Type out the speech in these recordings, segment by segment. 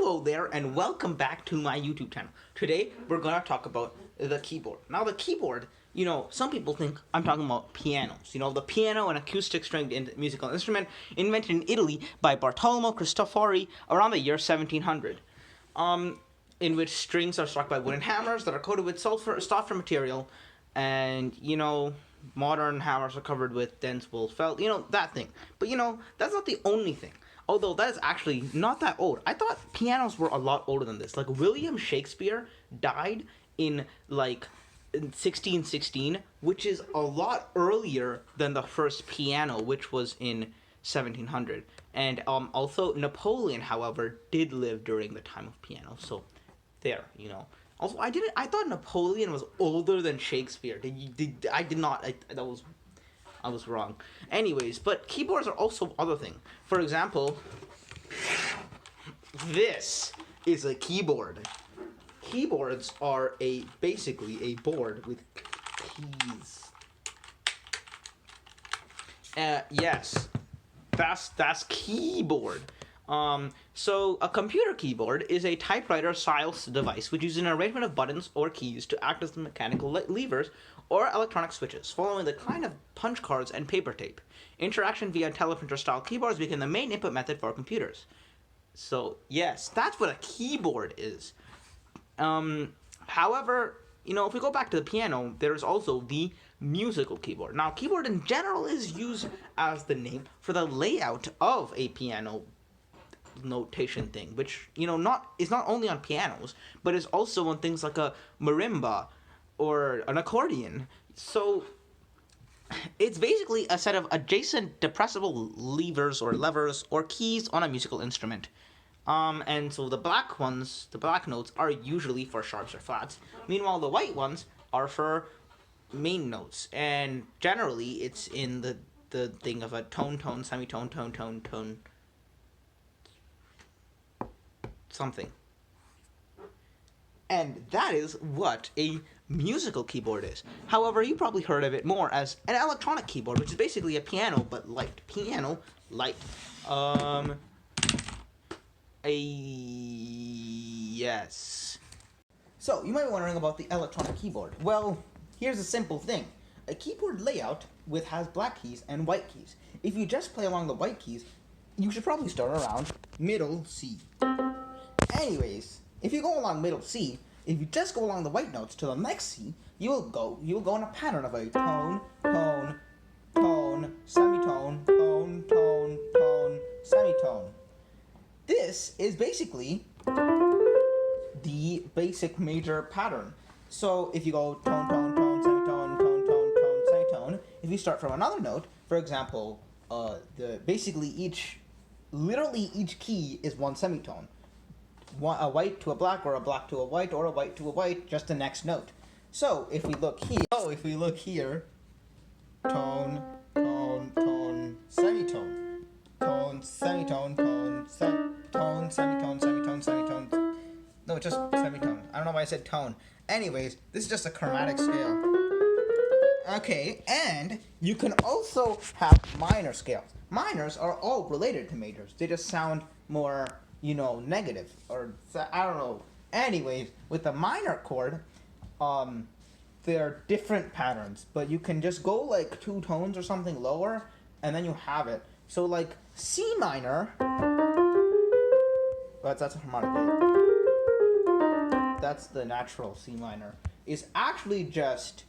Hello there, and welcome back to my YouTube channel. Today, we're going to talk about the keyboard. Now, the keyboard, some people think I'm talking about pianos. The piano, an acoustic stringed musical instrument invented in Italy by Bartolomeo Cristofori around the year 1700, in which strings are struck by wooden hammers that are coated with softer material, and, modern hammers are covered with dense wool felt, that thing. But, that's not the only thing. Although that is actually not that old. I thought pianos were a lot older than this. Like, William Shakespeare died in 1616, which is a lot earlier than the first piano, which was in 1700. And also Napoleon, however, did live during the time of piano. So there, Also, I thought Napoleon was older than Shakespeare. I was wrong. Anyways, but keyboards are also other thing. For example, this is a keyboard. Keyboards are basically a board with keys. Yes, that's keyboard. So a computer keyboard is a typewriter-style device which uses an arrangement of buttons or keys to act as the mechanical levers or electronic switches, following the kind of punch cards and paper tape. Interaction via teleprinter-style keyboards became the main input method for computers. So, yes, that's what a keyboard is. However, if we go back to the piano, there's also the musical keyboard. Now, keyboard in general is used as the name for the layout of a piano notation thing, which, is not only on pianos, but is also on things like a marimba or an accordion. So it's basically a set of adjacent depressible levers or keys on a musical instrument. And so the black notes are usually for sharps or flats. Meanwhile, the white ones are for main notes. And generally, it's in the thing of a tone, semitone, tone, something. And that is what a musical keyboard is. However, you probably heard of it more as an electronic keyboard, which is basically a piano, but light. Piano, light. Yes. So, you might be wondering about the electronic keyboard. Well, here's a simple thing. A keyboard layout has black keys and white keys. If you just play along the white keys, you should probably start around middle C. Anyways, if you go along middle C, if you just go along the white notes to the next C, you will go in a pattern of a tone, semitone, tone, semitone. This is basically the basic major pattern. So if you go tone, semitone, tone, semitone, if you start from another note, for example, literally each key is one semitone. A white to a black, or a black to a white, or a white to a white, just the next note. So if we look here, tone, semitone, tone, semitone, tone, semitone, semitone. No, just semitone. I don't know why I said tone. Anyways, this is just a chromatic scale. Okay, and you can also have minor scales. Minors are all related to majors. They just sound more negative, or I don't know. Anyways, with the minor chord, there are different patterns, but you can just go like 2 tones or something lower, and then you have it. So like C minor, that's a harmonic 8. That's the natural C minor. Is actually just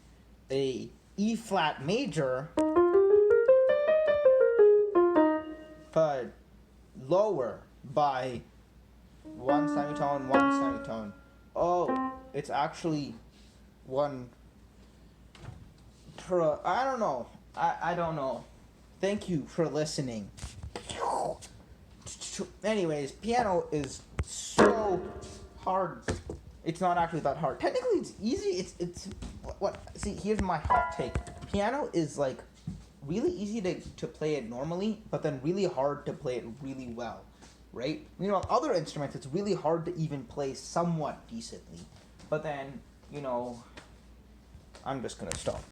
a E flat major, but lower by one semitone. Oh, it's actually one per, I don't know. I don't know. Thank you for listening. Anyways, piano is so hard. It's not actually that hard. Technically, it's easy. See, here's my hot take. Piano is like really easy to play it normally, but then really hard to play it really well, right? Other instruments, it's really hard to even play somewhat decently. But then, I'm just gonna stop.